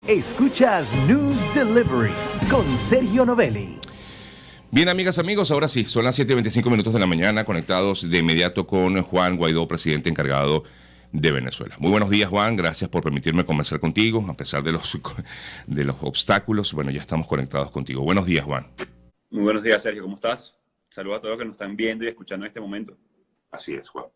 Escuchas News Delivery con Sergio Novelli. Bien, amigas, amigos, ahora sí, son las 7:25 de la mañana, conectados de inmediato con Juan Guaidó, presidente encargado de Venezuela. Muy buenos días, Juan, gracias por permitirme conversar contigo, a pesar de los obstáculos. Bueno, ya estamos conectados contigo. Buenos días, Juan. Muy buenos días, Sergio, ¿cómo estás? Saludos a todos los que nos están viendo y escuchando en este momento. Así es, Juan.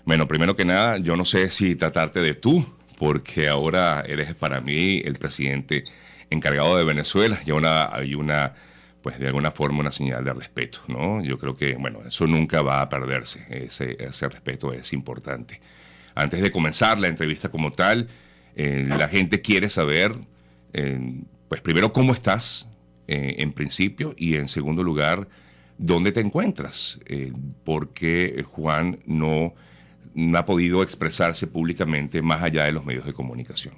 Bueno, primero que nada, yo no sé si tratarte de tú, porque ahora eres para mí el presidente encargado de Venezuela. Y hay una, pues de alguna forma, una señal de respeto, ¿no? Yo creo que, bueno, eso nunca va a perderse. Ese respeto es importante. Antes de comenzar la entrevista como tal, la gente quiere saber, pues primero, cómo estás, en principio, y en segundo lugar, dónde te encuentras, porque Juan no ha podido expresarse públicamente más allá de los medios de comunicación.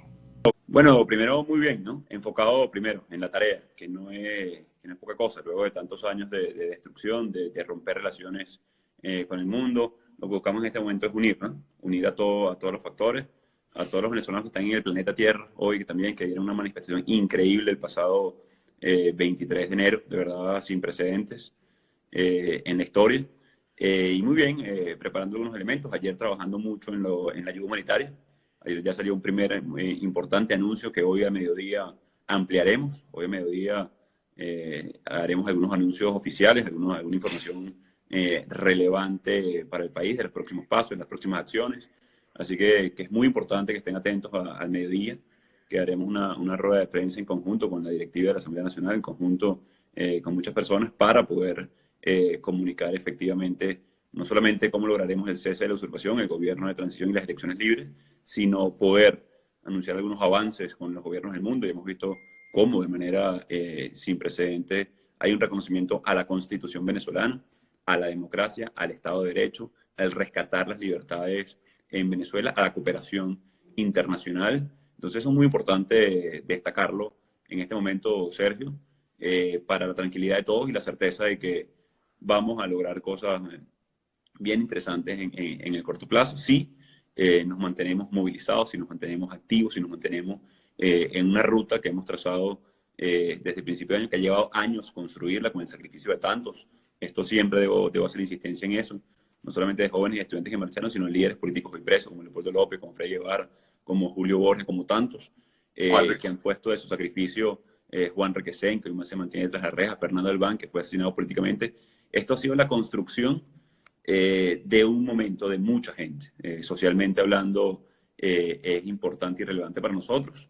Bueno, primero muy bien, ¿no? Enfocado primero en la tarea, que no es poca cosa. Luego de tantos años de destrucción, de romper relaciones con el mundo, lo que buscamos en este momento es unir, ¿no? Unir a todos los factores, a todos los venezolanos que están en el planeta Tierra hoy, que también que dieron una manifestación increíble el pasado 23 de enero, de verdad sin precedentes en la historia. Y muy bien, preparando algunos elementos. Ayer trabajando mucho en la ayuda humanitaria. Ayer ya salió un primer importante anuncio que hoy a mediodía ampliaremos. Hoy a mediodía haremos algunos anuncios oficiales, alguna información relevante para el país, de los próximos pasos, de las próximas acciones. Así que es muy importante que estén atentos al mediodía, que haremos una rueda de prensa en conjunto con la directiva de la Asamblea Nacional, en conjunto con muchas personas, para poder comunicar efectivamente no solamente cómo lograremos el cese de la usurpación, el gobierno de transición y las elecciones libres, sino poder anunciar algunos avances con los gobiernos del mundo. Y hemos visto cómo de manera sin precedentes hay un reconocimiento a la Constitución venezolana, a la democracia, al Estado de Derecho, al rescatar las libertades en Venezuela, a la cooperación internacional. Entonces eso es muy importante destacarlo en este momento, Sergio, para la tranquilidad de todos y la certeza de que vamos a lograr cosas bien interesantes en el corto plazo. Sí, nos mantenemos movilizados, si nos mantenemos activos, si nos mantenemos en una ruta que hemos trazado desde el principio de año, que ha llevado años construirla con el sacrificio de tantos. Esto siempre debo hacer insistencia en eso, no solamente de jóvenes y estudiantes que marcharon, sino de líderes políticos hoy presos, como Leopoldo López, como Freddy Guevara, como Julio Borges, como tantos, que han puesto de su sacrificio, Juan Requesén, que hoy se mantiene tras las rejas, Fernando Albán, que fue asesinado políticamente. Esto ha sido la construcción de un momento de mucha gente. Socialmente hablando, es importante y relevante para nosotros.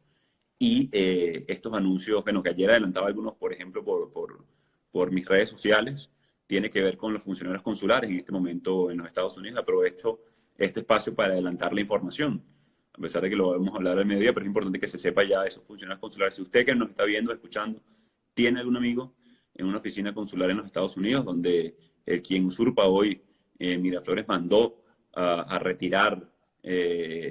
Y estos anuncios, bueno, que ayer adelantaba algunos, por ejemplo, por mis redes sociales, tiene que ver con los funcionarios consulares en este momento en los Estados Unidos. Aprovecho este espacio para adelantar la información, a pesar de que lo vamos a hablar al mediodía, pero es importante que se sepa ya de esos funcionarios consulares. Si usted que nos está viendo, escuchando, tiene algún amigo en una oficina consular en los Estados Unidos, donde quien usurpa hoy, Miraflores, mandó a retirar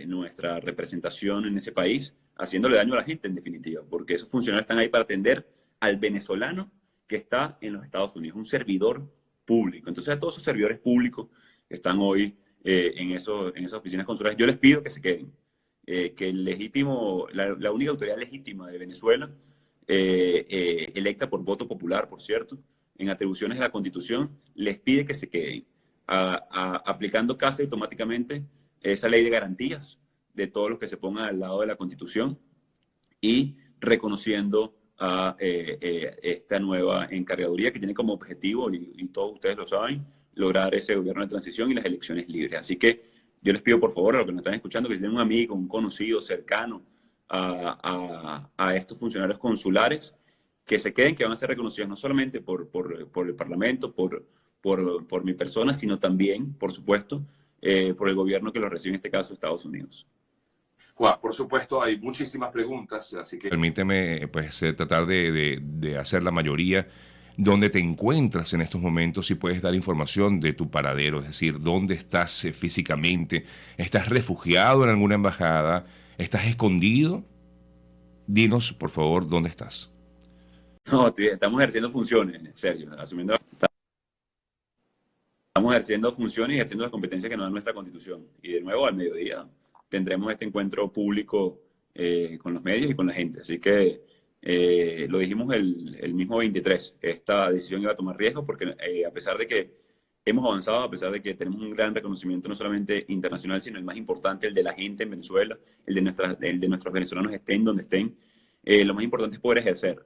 nuestra representación en ese país, haciéndole daño a la gente en definitiva, porque esos funcionarios están ahí para atender al venezolano que está en los Estados Unidos, un servidor público. Entonces a todos esos servidores públicos que están hoy en esas oficinas consulares, yo les pido que se queden, que el legítimo, la única autoridad legítima de Venezuela, electa por voto popular, por cierto, en atribuciones de la Constitución, les pide que se queden, aplicando casi automáticamente esa ley de garantías de todos los que se pongan al lado de la Constitución y reconociendo a esta nueva encargaduría que tiene como objetivo, y todos ustedes lo saben, lograr ese gobierno de transición y las elecciones libres. Así que yo les pido por favor a los que nos están escuchando que si tienen un amigo, un conocido cercano a estos funcionarios consulares, que se queden, que van a ser reconocidos no solamente por el Parlamento, por mi persona, sino también, por supuesto, por el gobierno que los recibe, en este caso Estados Unidos. Juan, por supuesto, hay muchísimas preguntas, así que... Permíteme, pues, tratar de hacer la mayoría. ¿Dónde te encuentras en estos momentos? Si puedes dar información de tu paradero, es decir, ¿dónde estás físicamente? ¿Estás refugiado en alguna embajada? ¿Estás escondido? Dinos, por favor, ¿dónde estás? No, estamos ejerciendo funciones, Sergio, asumiendo... Estamos ejerciendo funciones y ejerciendo las competencias que nos da nuestra Constitución. Y de nuevo, al mediodía, tendremos este encuentro público con los medios y con la gente. Así que lo dijimos el mismo 23, esta decisión iba a tomar riesgos porque a pesar de que hemos avanzado, a pesar de que tenemos un gran reconocimiento no solamente internacional, sino el más importante, el de la gente en Venezuela, el de nuestros venezolanos estén donde estén, lo más importante es poder ejercer.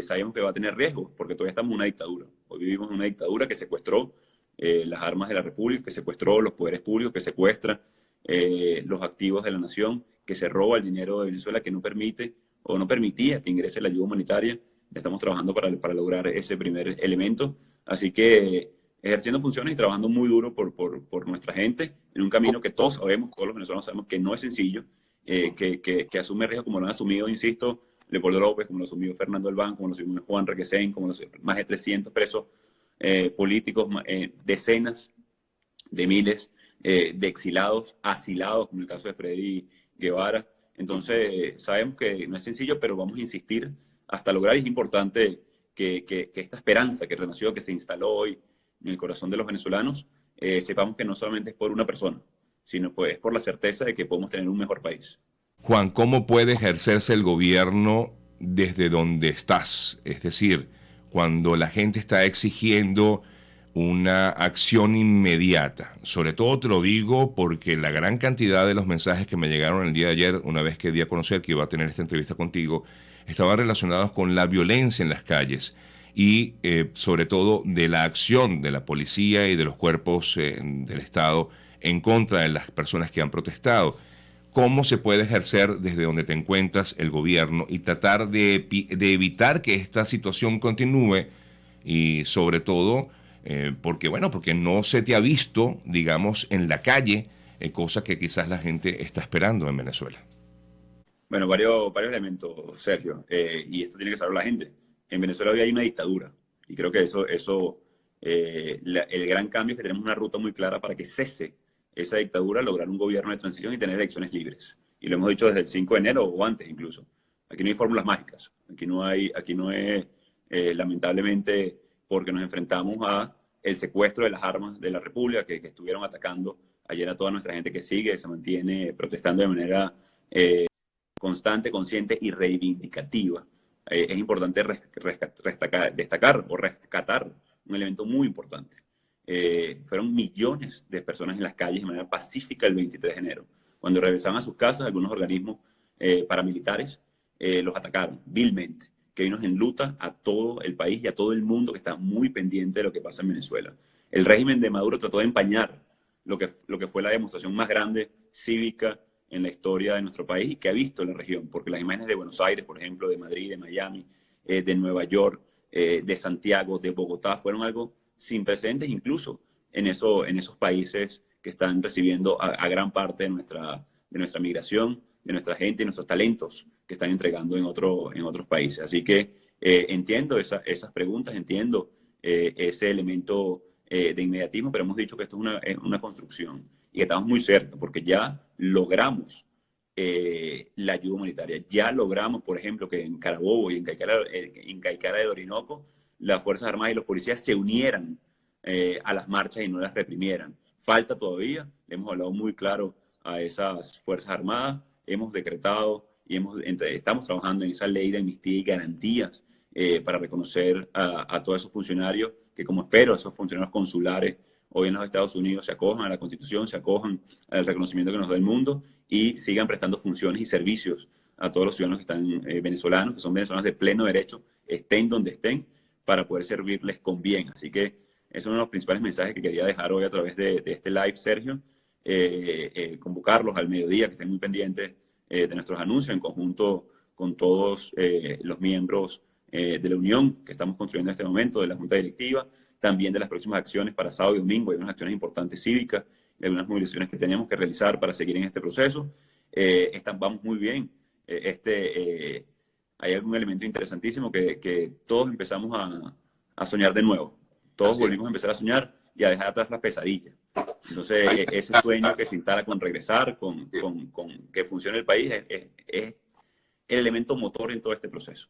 Sabemos que va a tener riesgos porque todavía estamos en una dictadura. Hoy vivimos en una dictadura que secuestró las armas de la República, que secuestró los poderes públicos, que secuestra los activos de la nación, que se roba el dinero de Venezuela, que no permite o no permitía que ingrese la ayuda humanitaria. Estamos trabajando para lograr ese primer elemento. Así que ejerciendo funciones y trabajando muy duro por nuestra gente, en un camino que todos sabemos, todos los venezolanos sabemos que no es sencillo, que asume riesgos como lo han asumido, insisto, Leopoldo López, como lo asumió Fernando Albán, como lo asumió Juan Requesén, como los más de 300 presos políticos, decenas de miles de exilados, asilados, como el caso de Freddy Guevara. Entonces, sabemos que no es sencillo, pero vamos a insistir hasta lograr. Y es importante que esta esperanza que renació, que se instaló hoy en el corazón de los venezolanos, sepamos que no solamente es por una persona, sino pues es por la certeza de que podemos tener un mejor país. Juan, ¿cómo puede ejercerse el gobierno desde donde estás? Es decir, cuando la gente está exigiendo una acción inmediata. Sobre todo te lo digo porque la gran cantidad de los mensajes que me llegaron el día de ayer, una vez que di a conocer que iba a tener esta entrevista contigo, estaban relacionados con la violencia en las calles y sobre todo de la acción de la policía y de los cuerpos del Estado en contra de las personas que han protestado. ¿Cómo se puede ejercer desde donde te encuentras el gobierno y tratar de evitar que esta situación continúe? Y sobre todo, porque no se te ha visto, digamos, en la calle, cosa que quizás la gente está esperando en Venezuela. Bueno, varios elementos, Sergio, y esto tiene que saber la gente. En Venezuela hoy hay una dictadura, y creo que el gran cambio es que tenemos una ruta muy clara para que cese esa dictadura, lograr un gobierno de transición y tener elecciones libres. Y lo hemos dicho desde el 5 de enero o antes incluso. Aquí no hay fórmulas mágicas. Aquí no es, lamentablemente, porque nos enfrentamos a el secuestro de las armas de la República que estuvieron atacando ayer a toda nuestra gente que se mantiene protestando de manera constante, consciente y reivindicativa. Es importante destacar o rescatar un elemento muy importante. Fueron millones de personas en las calles de manera pacífica el 23 de enero. Cuando regresaban a sus casas, algunos organismos paramilitares los atacaron vilmente, que hoy nos enluta a todo el país y a todo el mundo que está muy pendiente de lo que pasa en Venezuela. El régimen de Maduro trató de empañar lo que fue la demostración más grande cívica en la historia de nuestro país y que ha visto la región, porque las imágenes de Buenos Aires, por ejemplo, de Madrid, de Miami, de Nueva York, de Santiago, de Bogotá, fueron algo sin precedentes incluso en esos países que están recibiendo a gran parte de nuestra migración, de nuestra gente y nuestros talentos que están entregando en otros países. Así que entiendo esas preguntas, entiendo ese elemento de inmediatismo, pero hemos dicho que esto es una construcción y que estamos muy cerca porque ya logramos la ayuda humanitaria. Ya logramos, por ejemplo, que en Carabobo y en Caicara de Orinoco las Fuerzas Armadas y los policías se unieran a las marchas y no las reprimieran. Falta todavía, le hemos hablado muy claro a esas Fuerzas Armadas, hemos decretado y estamos trabajando en esa ley de amnistía y garantías para reconocer a todos esos funcionarios que, como espero, esos funcionarios consulares hoy en los Estados Unidos se acojan a la Constitución, se acojan al reconocimiento que nos da el mundo y sigan prestando funciones y servicios a todos los ciudadanos que están venezolanos, que son venezolanos de pleno derecho, estén donde estén, para poder servirles con bien. Así que ese es uno de los principales mensajes que quería dejar hoy a través de este live, Sergio. Convocarlos al mediodía, que estén muy pendientes de nuestros anuncios en conjunto con todos los miembros de la Unión que estamos construyendo en este momento, de la Junta Directiva, también de las próximas acciones para sábado y domingo. Hay unas acciones importantes cívicas, hay unas movilizaciones que tenemos que realizar para seguir en este proceso. Vamos muy bien. Hay algún elemento interesantísimo que todos empezamos a soñar de nuevo. Todos volvimos a empezar a soñar y a dejar atrás las pesadillas. Entonces, ese sueño que se instala con regresar, con que funcione el país, es el elemento motor en todo este proceso.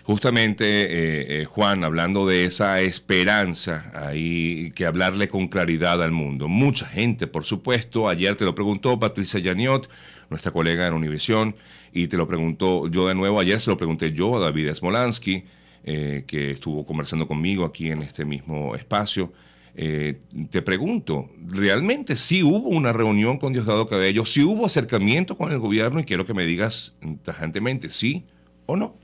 Justamente, Juan, hablando de esa esperanza, hay que hablarle con claridad al mundo. Mucha gente, por supuesto, ayer te lo preguntó Patricia Yaniot, nuestra colega en Univisión, y te lo preguntó yo de nuevo, ayer se lo pregunté yo a David Smolansky, que estuvo conversando conmigo aquí en este mismo espacio. Te pregunto, ¿realmente sí hubo una reunión con Diosdado Cabello? ¿Sí hubo acercamiento con el gobierno? Y quiero que me digas tajantemente, ¿sí o no?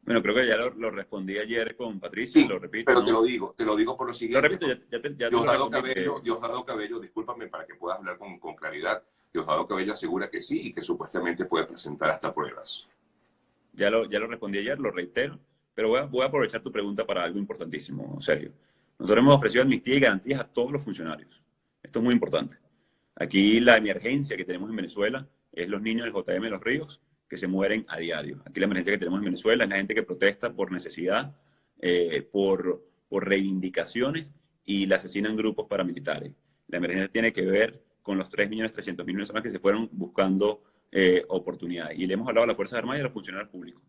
Bueno, creo que ya lo respondí ayer con Patricia, Sí, lo repito, pero ¿no? te lo digo por lo Lo siguiente. repito, ya te lo respondí. Diosdado Cabello, discúlpame para que puedas hablar con claridad. Diosdado Cabello asegura que sí y que supuestamente puede presentar hasta pruebas. Ya lo respondí ayer, lo reitero, pero voy a aprovechar tu pregunta para algo importantísimo, Sergio. Nosotros hemos ofrecido amnistía y garantías a todos los funcionarios. Esto es muy importante. Aquí la emergencia que tenemos en Venezuela es los niños del JM de Los Ríos que se mueren a diario. Aquí la emergencia que tenemos en Venezuela es la gente que protesta por necesidad, por reivindicaciones y la asesinan grupos paramilitares. La emergencia tiene que ver con los 3.300.000 venezolanos que se fueron buscando oportunidades. Y le hemos hablado a las Fuerzas Armadas y a los funcionarios públicos.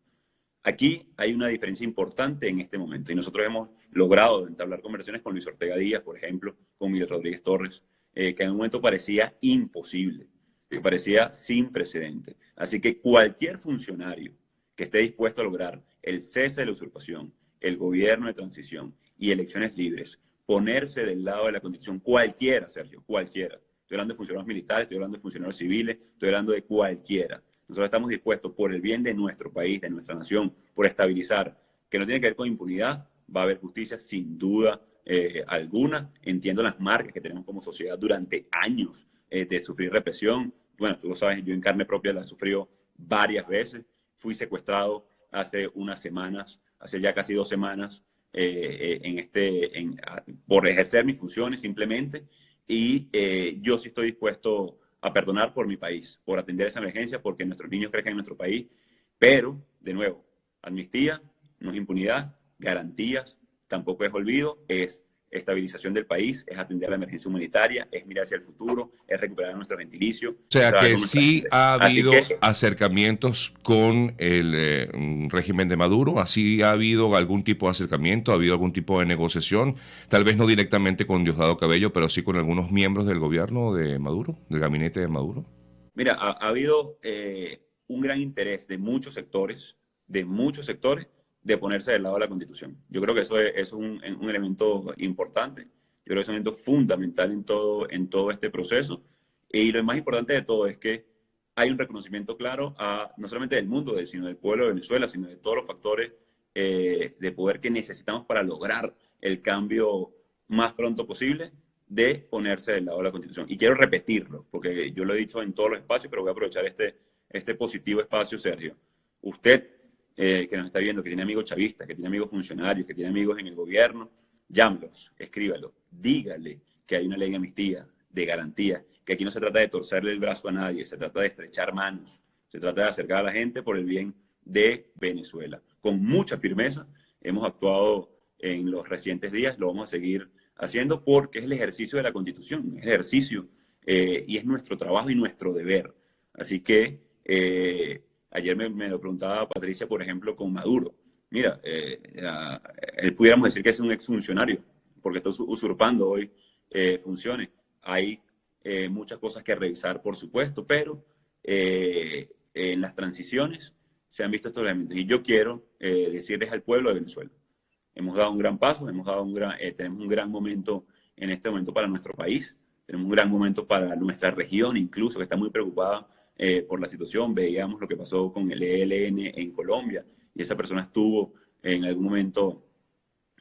Aquí hay una diferencia importante en este momento y nosotros hemos logrado entablar conversaciones con Luis Ortega Díaz, por ejemplo, con Miguel Rodríguez Torres, que en un momento parecía imposible, que parecía sin precedente. Así que cualquier funcionario que esté dispuesto a lograr el cese de la usurpación, el gobierno de transición y elecciones libres, ponerse del lado de la Constitución, cualquiera, Sergio, cualquiera. Estoy hablando de funcionarios militares, estoy hablando de funcionarios civiles, estoy hablando de cualquiera. Nosotros estamos dispuestos, por el bien de nuestro país, de nuestra nación, por estabilizar, que no tiene que ver con impunidad, va a haber justicia sin duda alguna. Entiendo las marcas que tenemos como sociedad durante años de sufrir represión. Bueno, tú lo sabes, yo en carne propia la he sufrido varias veces. Fui secuestrado hace unas semanas, hace ya casi 2 semanas, por ejercer mis funciones simplemente. Y yo sí estoy dispuesto a perdonar por mi país, por atender esa emergencia, porque nuestros niños crezcan en nuestro país. Pero, de nuevo, amnistía no es impunidad, garantías tampoco es olvido, es estabilización del país, es atender la emergencia humanitaria, es mirar hacia el futuro, es recuperar nuestro gentilicio. O sea trabajar que con nuestra sí gente. ha Así habido que, acercamientos con el régimen de Maduro, así ha habido algún tipo de acercamiento, ha habido algún tipo de negociación, tal vez no directamente con Diosdado Cabello, pero sí con algunos miembros del gobierno de Maduro, del gabinete de Maduro. mira, ha habido un gran interés de muchos sectores, de ponerse del lado de la Constitución. Yo creo que eso es un elemento importante, yo creo que es un elemento fundamental en todo este proceso. Y lo más importante de todo es que hay un reconocimiento claro no solamente del mundo, sino del pueblo de Venezuela, sino de todos los factores de poder que necesitamos para lograr el cambio más pronto posible, de ponerse del lado de la Constitución. Y quiero repetirlo, porque yo lo he dicho en todos los espacios, pero voy a aprovechar este positivo espacio, Sergio. Usted, que nos está viendo, que tiene amigos chavistas, que tiene amigos funcionarios, que tiene amigos en el gobierno, llámelos, escríbalo, dígale que hay una ley de amnistía, de garantía, que aquí no se trata de torcerle el brazo a nadie, se trata de estrechar manos, se trata de acercar a la gente por el bien de Venezuela. Con mucha firmeza hemos actuado en los recientes días, lo vamos a seguir haciendo porque es el ejercicio de la Constitución, es el ejercicio y es nuestro trabajo y nuestro deber. Así que ayer me lo preguntaba Patricia, por ejemplo, con Maduro. Mira, él pudiéramos decir que es un exfuncionario, porque está usurpando hoy funciones. Hay muchas cosas que revisar, por supuesto, pero en las transiciones se han visto estos elementos. Y yo quiero decirles al pueblo de Venezuela, hemos dado un gran paso, tenemos un gran momento en este momento para nuestro país, tenemos un gran momento para nuestra región, incluso, que está muy preocupada por la situación. Veíamos lo que pasó con el ELN en Colombia, y esa persona estuvo en algún momento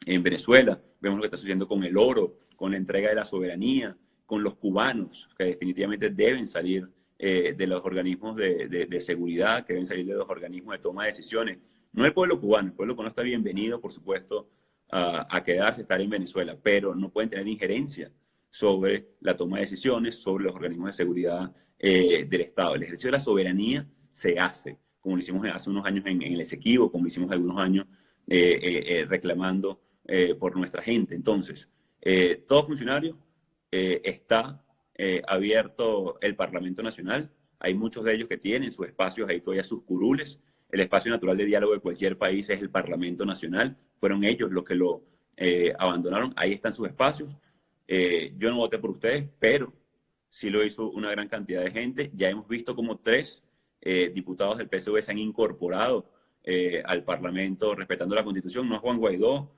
en Venezuela. Vemos lo que está sucediendo con el oro, con la entrega de la soberanía, con los cubanos, que definitivamente deben salir de los organismos de seguridad, que deben salir de los organismos de toma de decisiones. No el pueblo cubano está bienvenido, por supuesto, a quedarse, estar en Venezuela, pero no pueden tener injerencia sobre la toma de decisiones, sobre los organismos de seguridad del Estado. El ejercicio de la soberanía se hace, como lo hicimos hace unos años en el Esequibo, como lo hicimos algunos años reclamando por nuestra gente. Entonces, todo funcionario está abierto el Parlamento Nacional. Hay muchos de ellos que tienen sus espacios ahí todavía, sus curules. el espacio natural de diálogo de cualquier país es el Parlamento Nacional. Fueron ellos los que lo abandonaron. Ahí están sus espacios. Yo no voté por ustedes, pero sí lo hizo una gran cantidad de gente. Ya hemos visto como 3 diputados del PSV se han incorporado al Parlamento respetando la Constitución, no a Juan Guaidó,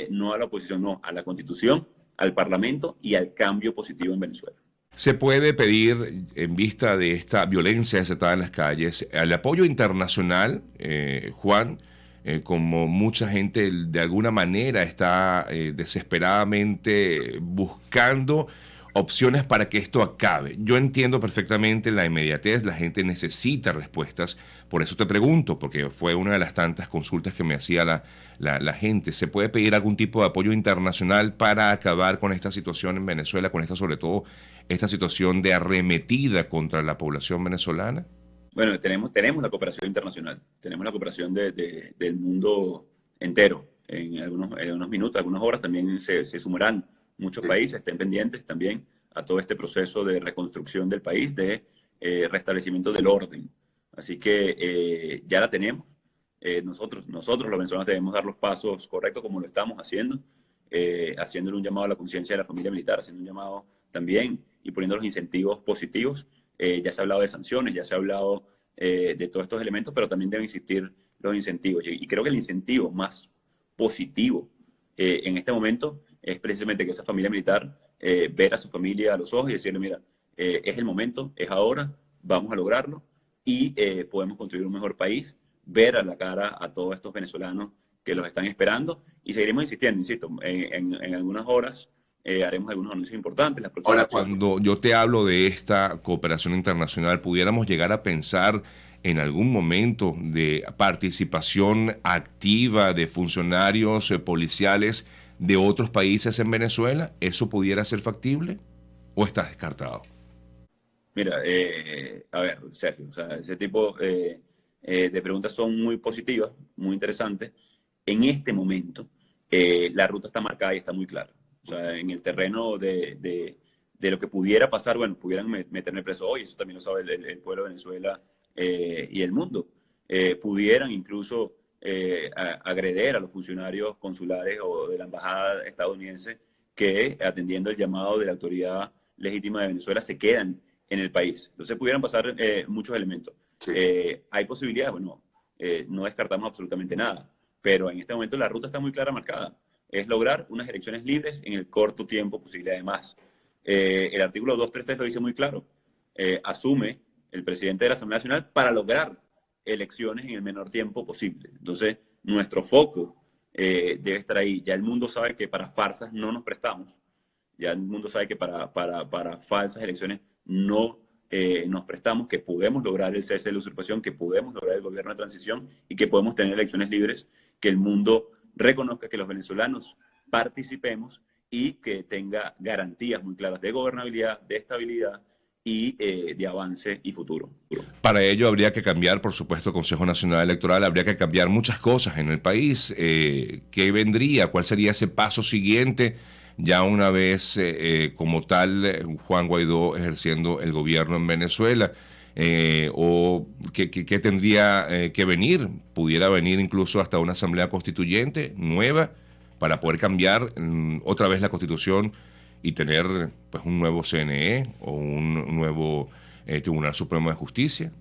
no a la oposición, no, a la Constitución, al Parlamento y al cambio positivo en Venezuela. Se puede pedir, en vista de esta violencia desatada en las calles, el apoyo internacional, Juan, como mucha gente de alguna manera está desesperadamente buscando opciones para que esto acabe. Yo entiendo perfectamente la inmediatez, la gente necesita respuestas, por eso te pregunto, porque fue una de las tantas consultas que me hacía la gente. ¿Se puede pedir algún tipo de apoyo internacional para acabar con esta situación en Venezuela, con esta, sobre todo, esta situación de arremetida contra la población venezolana? Bueno, tenemos la cooperación internacional, tenemos la cooperación del mundo entero. En algunos minutos, algunas horas también se sumarán muchos países, estén pendientes también a todo este proceso de reconstrucción del país, de restablecimiento del orden. Así que ya la tenemos. Nosotros los venezolanos debemos dar los pasos correctos como lo estamos haciendo, haciéndole un llamado a la conciencia de la familia militar, haciendo un llamado también y poniendo los incentivos positivos. Ya se ha hablado de sanciones, ya se ha hablado de todos estos elementos, pero también deben existir los incentivos. Y creo que el incentivo más positivo en este momento es precisamente que esa familia militar ver a su familia a los ojos y decirle, mira, es el momento, es ahora, vamos a lograrlo y podemos construir un mejor país, ver a la cara a todos estos venezolanos que los están esperando y seguiremos insistiendo, insisto, en algunas horas haremos algunos anuncios importantes. Ahora, cuando yo te hablo de esta cooperación internacional, ¿pudiéramos llegar a pensar en algún momento de participación activa de funcionarios policiales de otros países en Venezuela? ¿Eso pudiera ser factible o está descartado? Mira, a ver, Sergio, o sea, ese tipo de preguntas son muy positivas, muy interesantes. En este momento, la ruta está marcada y está muy clara. O sea, en el terreno de lo que pudiera pasar, bueno, pudieran meterme preso hoy, eso también lo sabe el pueblo de Venezuela y el mundo. Pudieran incluso agreder a los funcionarios consulares o de la embajada estadounidense que, atendiendo el llamado de la autoridad legítima de Venezuela, se quedan en el país. Entonces pudieran pasar muchos elementos. Sí. ¿Hay posibilidades? Bueno, no descartamos absolutamente nada, pero en este momento la ruta está muy clara marcada. Es lograr unas elecciones libres en el corto tiempo posible. Además, el artículo 233 lo dice muy claro. Asume el presidente de la Asamblea Nacional para lograr elecciones en el menor tiempo posible. Entonces, nuestro foco debe estar ahí. Ya el mundo sabe que para farsas no nos prestamos. Ya el mundo sabe que para falsas elecciones no nos prestamos, que podemos lograr el cese de la usurpación, que podemos lograr el gobierno de transición y que podemos tener elecciones libres, que el mundo reconozca que los venezolanos participemos y que tenga garantías muy claras de gobernabilidad, de estabilidad y de avance y futuro. Para ello habría que cambiar, por supuesto, el Consejo Nacional Electoral, habría que cambiar muchas cosas en el país. ¿Qué vendría? ¿Cuál sería ese paso siguiente? Ya una vez como tal Juan Guaidó ejerciendo el gobierno en Venezuela, o ¿qué tendría que venir? Pudiera venir incluso hasta una asamblea constituyente nueva para poder cambiar otra vez la Constitución y tener pues un nuevo CNE o un nuevo Tribunal Supremo de Justicia.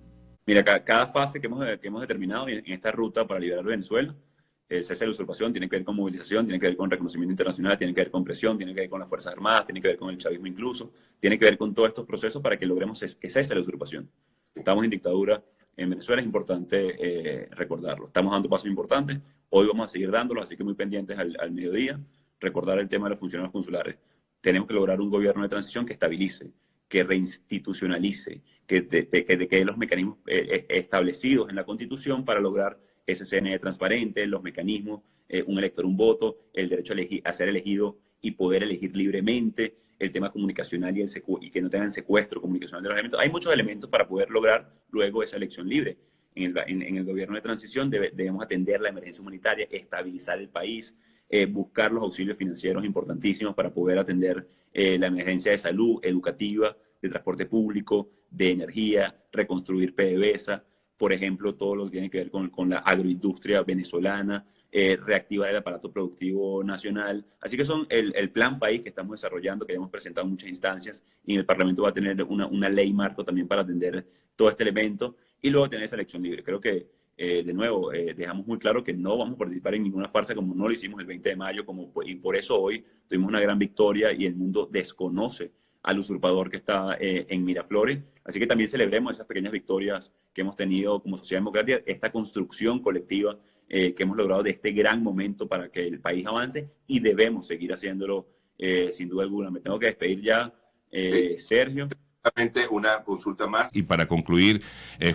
Mira, cada fase que hemos determinado en esta ruta para liberar Venezuela, el cese de la usurpación tiene que ver con movilización, tiene que ver con reconocimiento internacional, tiene que ver con presión, tiene que ver con las Fuerzas Armadas, tiene que ver con el chavismo incluso, tiene que ver con todos estos procesos para que logremos que cese la usurpación. Estamos en dictadura en Venezuela, es importante recordarlo. Estamos dando pasos importantes, hoy vamos a seguir dándolos, así que muy pendientes al mediodía, recordar el tema de los funcionarios consulares. Tenemos que lograr un gobierno de transición que estabilice, que reinstitucionalice, que dé los mecanismos establecidos en la Constitución para lograr ese CNE transparente, los mecanismos, un elector, un voto, el derecho a ser elegido y poder elegir libremente, el tema comunicacional y que no tengan secuestro comunicacional de los elementos. Hay muchos elementos para poder lograr luego esa elección libre. En el gobierno de transición debemos atender la emergencia humanitaria, estabilizar el país, buscar los auxilios financieros importantísimos para poder atender la emergencia de salud, educativa, de transporte público, de energía, reconstruir PDVSA, por ejemplo, todo lo que tiene que ver con la agroindustria venezolana, reactivar el aparato productivo nacional. Así que son el plan país que estamos desarrollando, que hemos presentado en muchas instancias, y en el Parlamento va a tener una ley marco también para atender todo este elemento, y luego tener esa elección libre. Creo que, de nuevo, dejamos muy claro que no vamos a participar en ninguna farsa como no lo hicimos el 20 de mayo, y por eso hoy tuvimos una gran victoria y el mundo desconoce al usurpador que está en Miraflores. Así que también celebremos esas pequeñas victorias que hemos tenido como sociedad democrática, esta construcción colectiva que hemos logrado de este gran momento para que el país avance, y debemos seguir haciéndolo sin duda alguna. Me tengo que despedir ya, Sergio. Una consulta más. Y para concluir,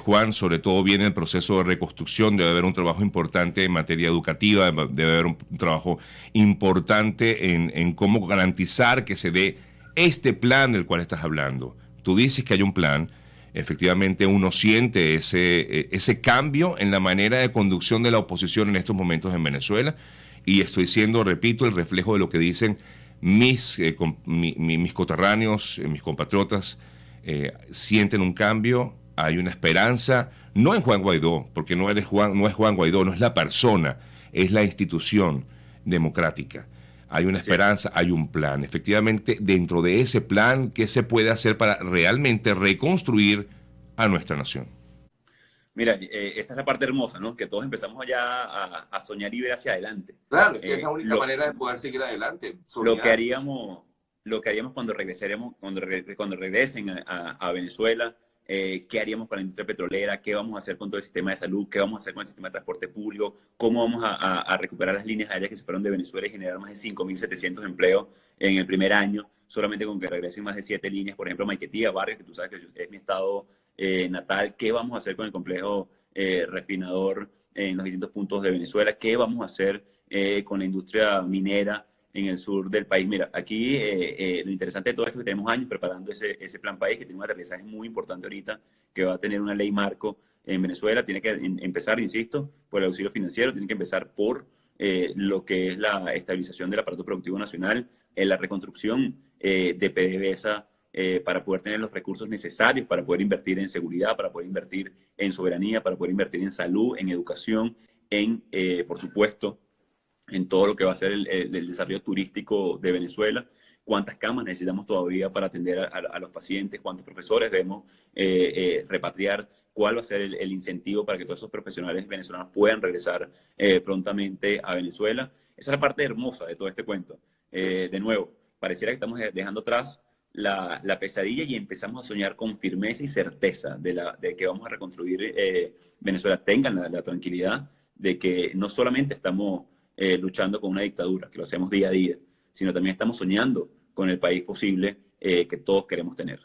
Juan, sobre todo viene el proceso de reconstrucción, debe haber un trabajo importante en materia educativa, debe haber un trabajo importante en cómo garantizar que se dé este plan del cual estás hablando. Tú dices que hay un plan, efectivamente uno siente ese cambio en la manera de conducción de la oposición en estos momentos en Venezuela, y estoy siendo, repito, el reflejo de lo que dicen mis coterráneos, mis compatriotas. Sienten un cambio, hay una esperanza, no en Juan Guaidó, porque no es Juan Guaidó, no es la persona, es la institución democrática. Hay una esperanza, hay un plan. Efectivamente, dentro de ese plan, ¿qué se puede hacer para realmente reconstruir a nuestra nación? Mira, esa es la parte hermosa, ¿no? Que todos empezamos ya a soñar y ver hacia adelante. Claro, es la única manera de poder seguir adelante. Soñar. Lo que haríamos cuando regresen a Venezuela, qué haríamos con la industria petrolera, qué vamos a hacer con todo el sistema de salud, qué vamos a hacer con el sistema de transporte público, cómo vamos a recuperar las líneas aéreas que se fueron de Venezuela y generar más de 5.700 empleos en el primer año, solamente con que regresen más de 7 líneas, por ejemplo, Maiquetía, Barrios, que tú sabes que es mi estado natal, qué vamos a hacer con el complejo refinador en los distintos puntos de Venezuela, qué vamos a hacer con la industria minera en el sur del país. Mira, aquí lo interesante de todo esto es que tenemos años preparando ese plan país, que tiene un aterrizaje muy importante ahorita, que va a tener una ley marco en Venezuela. Tiene que empezar, insisto, por el auxilio financiero, tiene que empezar por lo que es la estabilización del aparato productivo nacional, la reconstrucción de PDVSA, para poder tener los recursos necesarios para poder invertir en seguridad, para poder invertir en soberanía, para poder invertir en salud, en educación, por supuesto, en todo lo que va a ser el desarrollo turístico de Venezuela. Cuántas camas necesitamos todavía para atender a los pacientes, cuántos profesores debemos repatriar, cuál va a ser el incentivo para que todos esos profesionales venezolanos puedan regresar prontamente a Venezuela. Esa es la parte hermosa de todo este cuento. De nuevo, pareciera que estamos dejando atrás la pesadilla y empezamos a soñar con firmeza y certeza de que vamos a reconstruir Venezuela. Tengan la tranquilidad de que no solamente estamos luchando con una dictadura, que lo hacemos día a día, sino también estamos soñando con el país posible que todos queremos tener.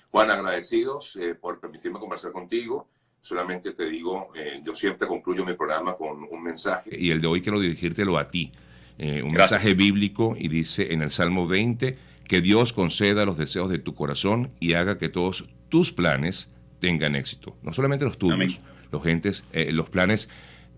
Juan, agradecidos por permitirme conversar contigo. Solamente te digo, yo siempre concluyo mi programa con un mensaje. Y el de hoy quiero dirigírtelo a ti. Un mensaje bíblico, y dice en el Salmo 20, que Dios conceda los deseos de tu corazón y haga que todos tus planes tengan éxito. No solamente los tuyos, los planes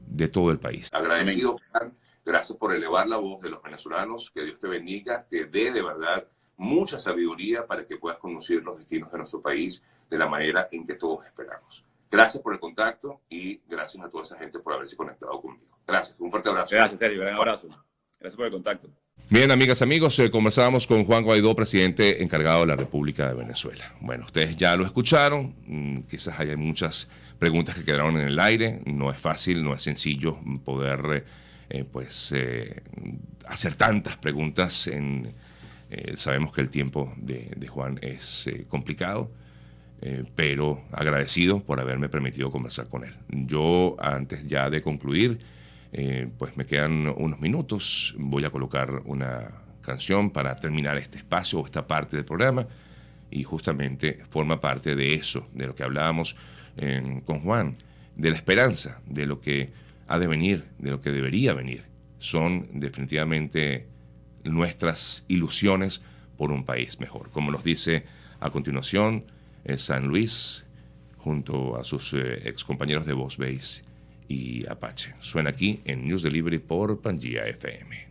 de todo el país. Agradecido, Juan. Gracias por elevar la voz de los venezolanos. Que Dios te bendiga, te dé de verdad mucha sabiduría para que puedas conducir los destinos de nuestro país de la manera en que todos esperamos. Gracias por el contacto y gracias a toda esa gente por haberse conectado conmigo. Gracias, un fuerte abrazo. Gracias, Sergio, gran abrazo. Gracias por el contacto. Bien, amigas, amigos, conversábamos con Juan Guaidó, presidente encargado de la República de Venezuela. Bueno, ustedes ya lo escucharon, quizás haya muchas preguntas que quedaron en el aire, no es fácil, no es sencillo poder hacer tantas preguntas. Sabemos que el tiempo de Juan es complicado, pero agradecido por haberme permitido conversar con él. Yo, antes ya de concluir, pues me quedan unos minutos, voy a colocar una canción para terminar este espacio o esta parte del programa, y justamente forma parte de eso, de lo que hablábamos con Juan, de la esperanza, de lo que ha de venir, de lo que debería venir. Son definitivamente nuestras ilusiones por un país mejor. Como nos dice a continuación San Luis, junto a sus ex compañeros de Voz Base y Apache. Suena aquí en News Delivery por Pangea FM.